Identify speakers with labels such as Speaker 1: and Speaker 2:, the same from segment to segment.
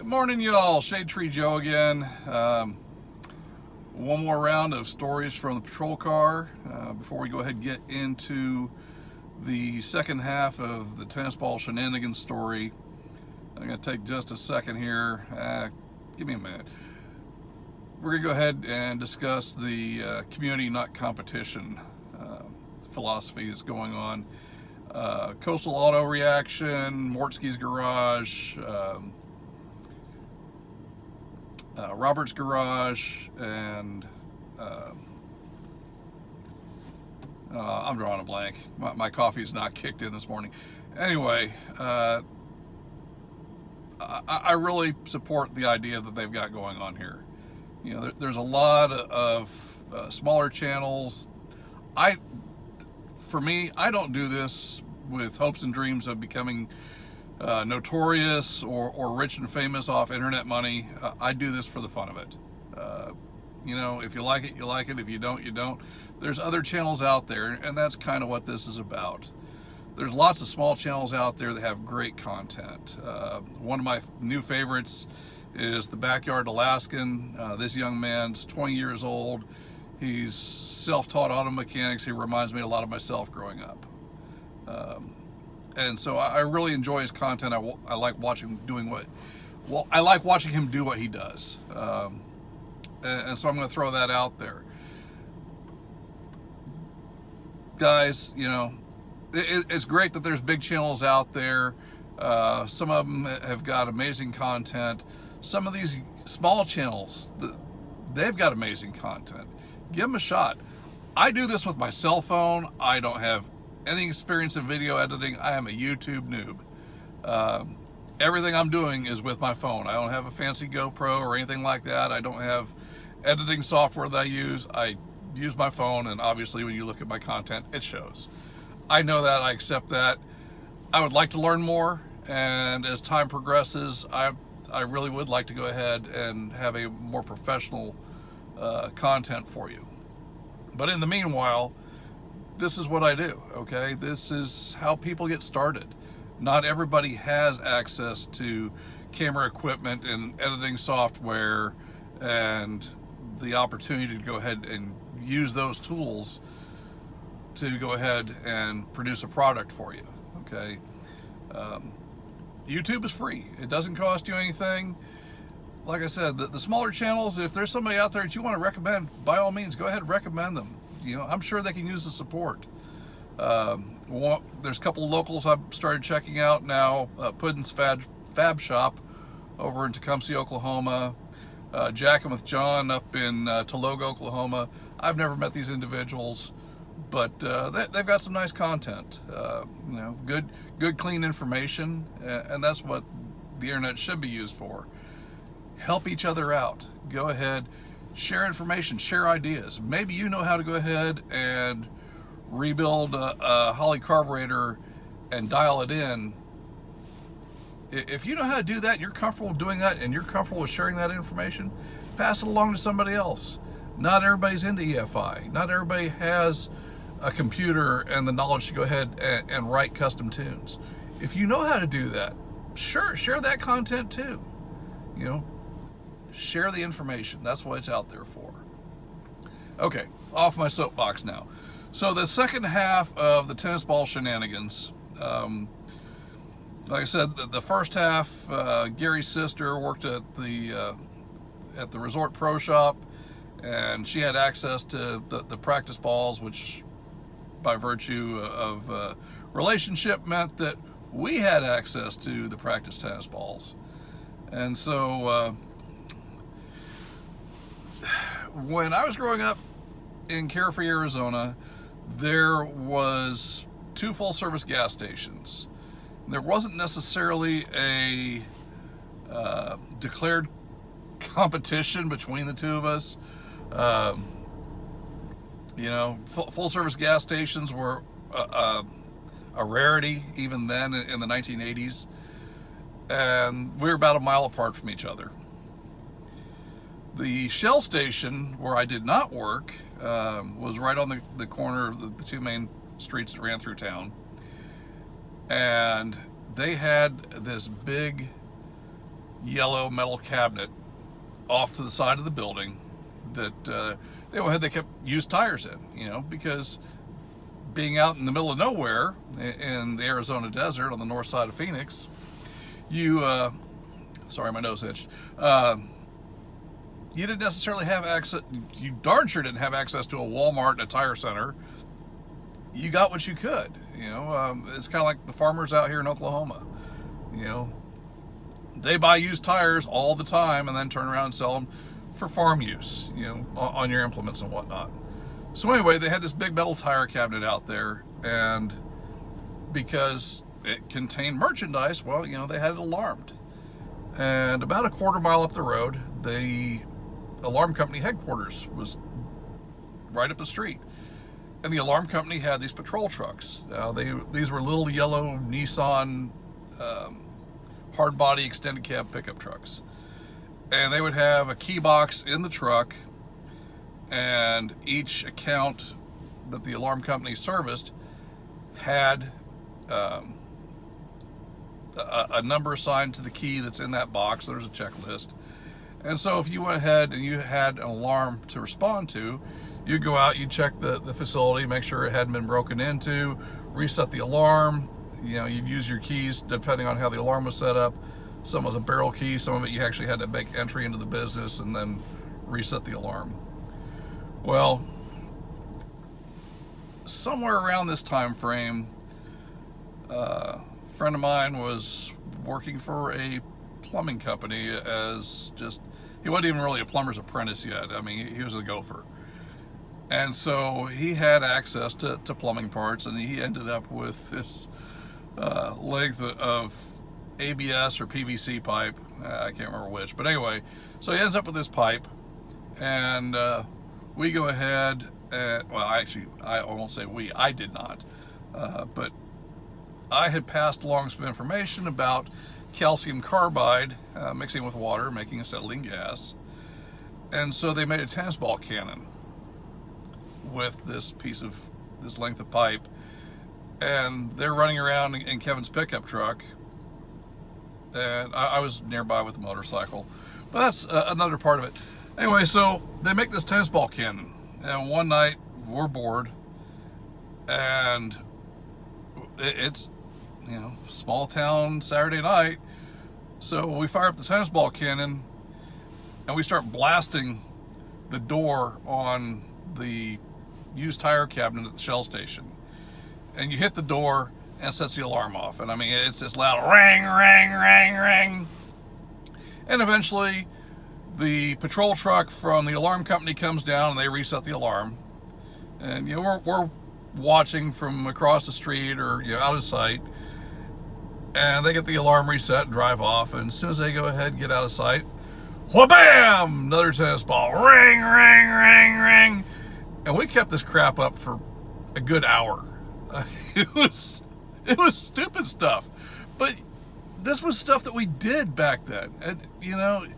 Speaker 1: Good morning, y'all. Shade Tree Joe again. One more round of stories from the patrol car before we go ahead and get into the second half of the tennis ball shenanigans story. I'm going to take just a second here. Give me a minute. We're going to go ahead and discuss the community, not competition philosophy that's going on. Coastal Auto Reaction, Mortsky's Garage, Robert's Garage, and I'm drawing a blank. My coffee's not kicked in this morning. Anyway, I really support the idea that they've got going on here. You know, there's a lot of smaller channels. For me, I don't do this with hopes and dreams of becoming notorious or rich and famous off internet money. I do this for the fun of it. You know, if you like it, you like it. If you don't, you don't. There's other channels out there, and that's kind of what this is about. There's lots of small channels out there that have great content. One of my new favorites is the Backyard Alaskan. This young man's 20 years old. He's self-taught auto mechanics. He reminds me a lot of myself growing up. And so I really enjoy his content. I like watching I like watching him do what he does. And so I'm going to throw that out there. Guys, you know, it's great that there's big channels out there. Some of them have got amazing content. Some of these small channels, they've got amazing content. Give them a shot. I do this with my cell phone. I don't have any experience in video editing. I am a YouTube noob. Everything I'm doing is with my phone. I don't have a fancy GoPro or anything like that. I don't have editing software that I use. I use my phone, and obviously when you look at my content, it shows. I know that. I accept that. I would like to learn more, and as time progresses, I really would like to go ahead and have a more professional content for you. But in the meanwhile, this is what I do, okay? This is how people get started. Not everybody has access to camera equipment and editing software and the opportunity to go ahead and use those tools to go ahead and produce a product for you, okay? YouTube is free. It doesn't cost you anything. Like I said, the smaller channels, if there's somebody out there that you want to recommend, by all means, go ahead and recommend them. You know, I'm sure they can use the support. There's a couple of locals I've started checking out now. Puddin's Fab Shop over in Tecumseh, Oklahoma. Jackin' with John up in Tologa, Oklahoma. I've never met these individuals, but they've got some nice content. You know, good, clean information, and that's what the internet should be used for. Help each other out. Go ahead, share information, share ideas. Maybe you know how to go ahead and rebuild a Holley carburetor and dial it in. If you know how to do that, and you're comfortable doing that, and you're comfortable with sharing that information, pass it along to somebody else. Not everybody's into EFI. Not everybody has a computer and the knowledge to go ahead and write custom tunes. If you know how to do that, sure, share that content too. You know, share the information. That's what it's out there for. Okay, off my soapbox now. So the second half of the tennis ball shenanigans, like I said, the first half, Gary's sister worked at the Resort Pro Shop, and she had access to the practice balls, which by virtue of relationship meant that we had access to the practice tennis balls. And so when I was growing up in Carefree, Arizona, there was 2 full-service gas stations. There wasn't necessarily a declared competition between the two of us. You know, full-service gas stations were a rarity even then in the 1980s, and we were about a mile apart from each other. The Shell station, where I did not work, was right on the corner of the 2 main streets that ran through town. And they had this big yellow metal cabinet off to the side of the building that they kept used tires in, because being out in the middle of nowhere in the Arizona desert on the north side of Phoenix, sorry, my nose itched. You didn't necessarily have access, you darn sure didn't have access to a Walmart and a tire center. You got what you could, it's kind of like the farmers out here in Oklahoma, they buy used tires all the time and then turn around and sell them for farm use, on your implements and whatnot. So anyway, they had this big metal tire cabinet out there, and because it contained merchandise, well, they had it alarmed. And about a quarter mile up the road, the alarm company headquarters was right up the street. And the alarm company had these patrol trucks. These were little yellow Nissan hard body extended cab pickup trucks. And they would have a key box in the truck, and each account that the alarm company serviced had a number assigned to the key that's in that box. There's a checklist. And so if you went ahead and you had an alarm to respond to, you'd go out, you'd check the facility, make sure it hadn't been broken into, reset the alarm. You'd use your keys depending on how the alarm was set up. Some was a barrel key, some of it you actually had to make entry into the business and then reset the alarm. Well, somewhere around this time frame, a friend of mine was working for a plumbing company he wasn't even really a plumber's apprentice yet. I mean, he was a gopher. And so he had access to plumbing parts, and he ended up with this length of ABS or PVC pipe. I can't remember which, but anyway, so he ends up with this pipe, and we go ahead and, well, actually, I won't say we, I did not, but I had passed along some information about calcium carbide mixing with water, making acetylene gas, and so they made a tennis ball cannon with this length of pipe, and they're running around in Kevin's pickup truck, and I was nearby with a motorcycle, but that's another part of it. Anyway, so they make this tennis ball cannon, and one night we're bored, and it's small town Saturday night, so we fire up the tennis ball cannon and we start blasting the door on the used tire cabinet at the Shell station, and you hit the door and it sets the alarm off. And I mean, it's this loud ring, ring, ring, ring. And eventually the patrol truck from the alarm company comes down and they reset the alarm. And we're watching from across the street or out of sight. And they get the alarm reset and drive off. And as soon as they go ahead and get out of sight, wha-bam! Another tennis ball. Ring, ring, ring, ring. And we kept this crap up for a good hour. It was stupid stuff, but this was stuff that we did back then. And,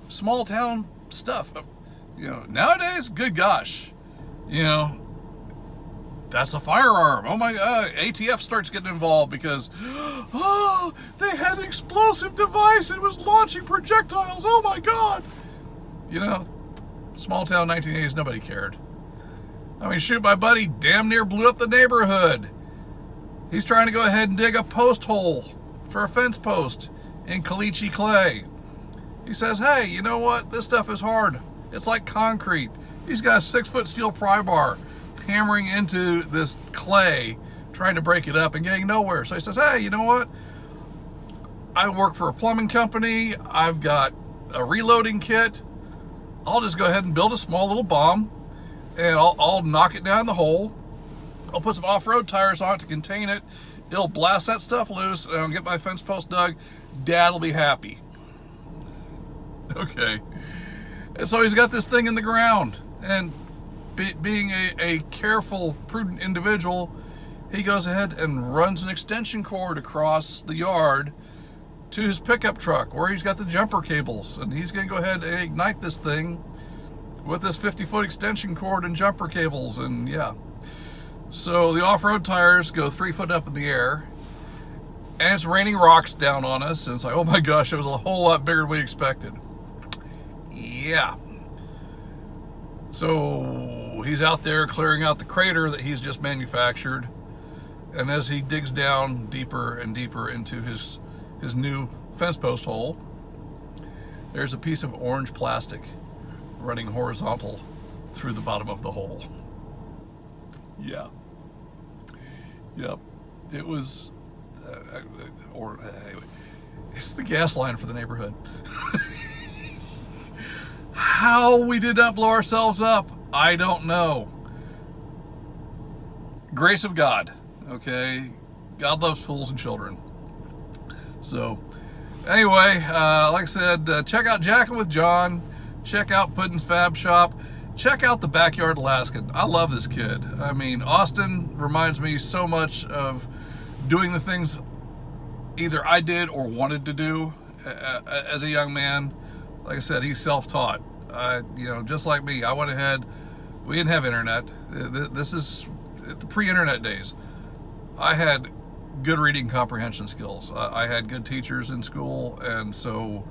Speaker 1: small town stuff. Nowadays, good gosh, that's a firearm. Oh my God, ATF starts getting involved because, they had an explosive device. It was launching projectiles. Oh my God. Small town 1980s, nobody cared. I mean, shoot, my buddy damn near blew up the neighborhood. He's trying to go ahead and dig a post hole for a fence post in caliche clay. He says, hey, you know what? This stuff is hard. It's like concrete. He's got a 6-foot steel pry bar hammering into this clay, trying to break it up and getting nowhere. So he says, hey, you know what? I work for a plumbing company. I've got a reloading kit. I'll just go ahead and build a small little bomb, and I'll knock it down the hole. I'll put some off-road tires on it to contain it. It'll blast that stuff loose, and I'll get my fence post dug. Dad'll be happy. Okay. And so he's got this thing in the ground, and being a careful, prudent individual, he goes ahead and runs an extension cord across the yard to his pickup truck where he's got the jumper cables, and he's going to go ahead and ignite this thing with this 50-foot extension cord and jumper cables. And yeah, so the off-road tires go 3 foot up in the air, And it's raining rocks down on us, and it's like, oh my gosh, it was a whole lot bigger than we expected. Yeah. So he's out there clearing out the crater that he's just manufactured, and as he digs down deeper and deeper into his new fence post hole, there's a piece of orange plastic running horizontal through the bottom of the hole. Yeah. Yep. It was, anyway, it's the gas line for the neighborhood. How we did not blow ourselves up, I don't know. Grace of God, okay? God loves fools and children. So, anyway, like I said, check out Jackin' with John. Check out Puddin's Fab Shop. Check out the Backyard Alaskan. I love this kid. I mean, Austin reminds me so much of doing the things either I did or wanted to do as a young man. Like I said, he's self-taught. Just like me, I went ahead. We didn't have internet. This is the pre-internet days. I had good reading comprehension skills. I had good teachers in school, and so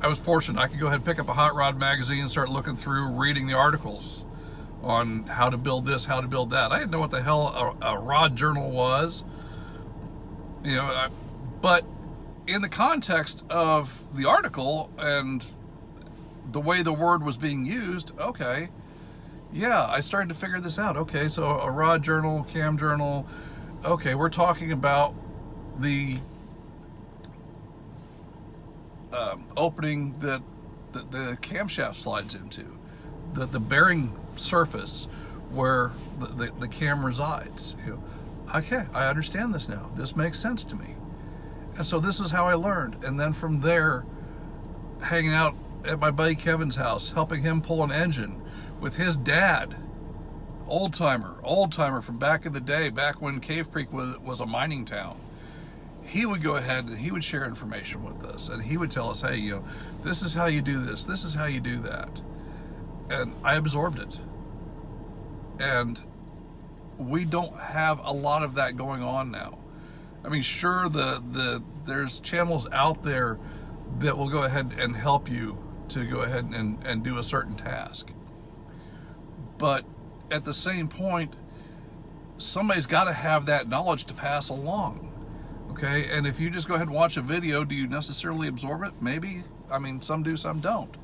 Speaker 1: I was fortunate. I could go ahead and pick up a Hot Rod magazine and start looking through, reading the articles on how to build this, how to build that. I didn't know what the hell a rod journal was, but in the context of the article and the way the word was being used, okay, yeah, I started to figure this out. Okay, so a rod journal, cam journal, okay, we're talking about the opening that the camshaft slides into, the bearing surface where the cam resides. Okay, I understand this now. This makes sense to me. And so this is how I learned. And then from there, hanging out at my buddy Kevin's house, helping him pull an engine with his dad, old timer from back in the day, back when Cave Creek was a mining town. He would go ahead and he would share information with us, and he would tell us, hey, this is how you do this, this is how you do that. And I absorbed it. And we don't have a lot of that going on now. I mean, sure, there's channels out there that will go ahead and help you to go ahead and do a certain task. But at the same point, somebody's got to have that knowledge to pass along. Okay, and if you just go ahead and watch a video, do you necessarily absorb it? Maybe. I mean, some do, some don't.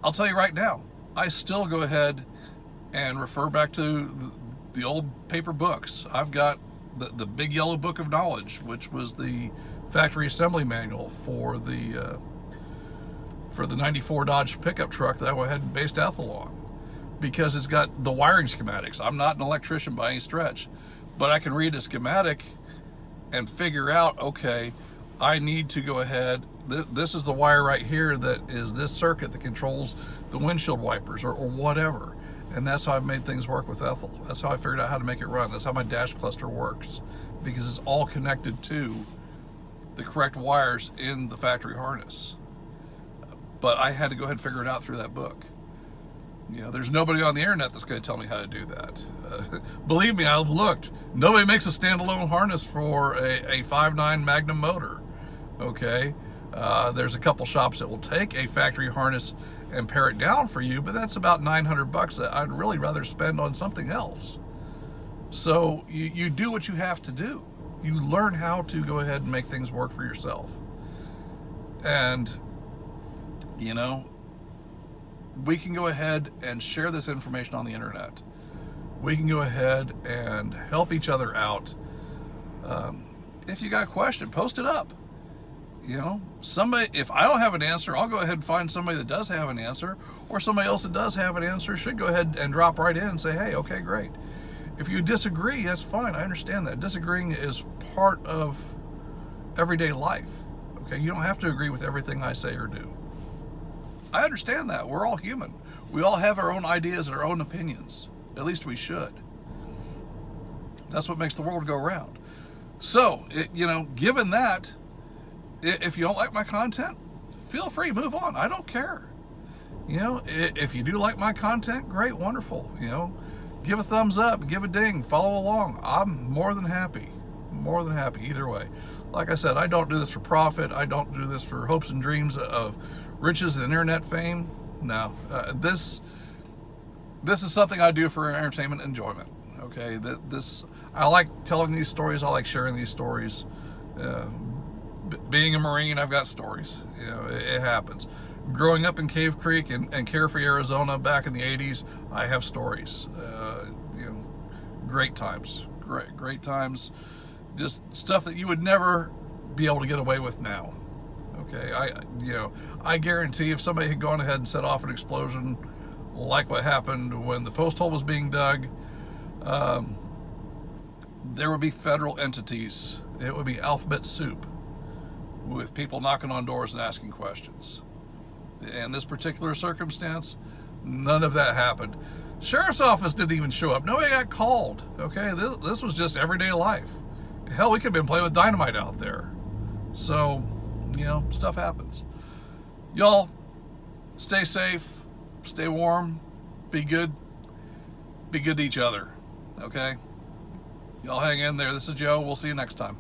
Speaker 1: I'll tell you right now, I still go ahead and refer back to the old paper books. I've got the big yellow book of knowledge, which was the factory assembly manual for the 94 Dodge pickup truck that I went ahead and based Ethel on, because it's got the wiring schematics. I'm not an electrician by any stretch, but I can read a schematic and figure out, okay, I need to go ahead, this is the wire right here that is this circuit that controls the windshield wipers or whatever. And that's how I've made things work with Ethel. That's how I figured out how to make it run. That's how my dash cluster works, because it's all connected to the correct wires in the factory harness. But I had to go ahead and figure it out through that book. There's nobody on the internet that's going to tell me how to do that. Believe me, I've looked. Nobody makes a standalone harness for a 5.9 Magnum motor. Okay, there's a couple shops that will take a factory harness and pare it down for you, but that's about $900 that I'd really rather spend on something else. So you do what you have to do. You learn how to go ahead and make things work for yourself. And we can go ahead and share this information on the internet. We can go ahead and help each other out. If you got a question, post it up. Somebody, if I don't have an answer, I'll go ahead and find somebody that does have an answer, or somebody else that does have an answer should go ahead and drop right in and say, hey, okay, great. If you disagree, that's fine. I understand that. Disagreeing is part of everyday life. Okay, you don't have to agree with everything I say or do. I understand that. We're all human. We all have our own ideas and our own opinions. At least we should. That's what makes the world go round. So, given that, if you don't like my content, feel free, move on. I don't care. If you do like my content, great, wonderful. Give a thumbs up, give a ding, follow along. I'm more than happy. More than happy either way. Like I said, I don't do this for profit. I don't do this for hopes and dreams of riches and internet fame. No, this is something I do for entertainment enjoyment. Okay, I like telling these stories. I like sharing these stories. Being a Marine, I've got stories. It happens. Growing up in Cave Creek and Carefree, Arizona, back in the '80s, I have stories. Great times, great times. Just stuff that you would never be able to get away with now. Okay, I guarantee if somebody had gone ahead and set off an explosion like what happened when the post hole was being dug, there would be federal entities. It would be alphabet soup with people knocking on doors and asking questions. In this particular circumstance, none of that happened. Sheriff's office didn't even show up. Nobody got called. Okay, this was just everyday life. Hell, we could have been playing with dynamite out there. So, stuff happens. Y'all, stay safe, stay warm, be good to each other. Okay? Y'all hang in there. This is Joe. We'll see you next time.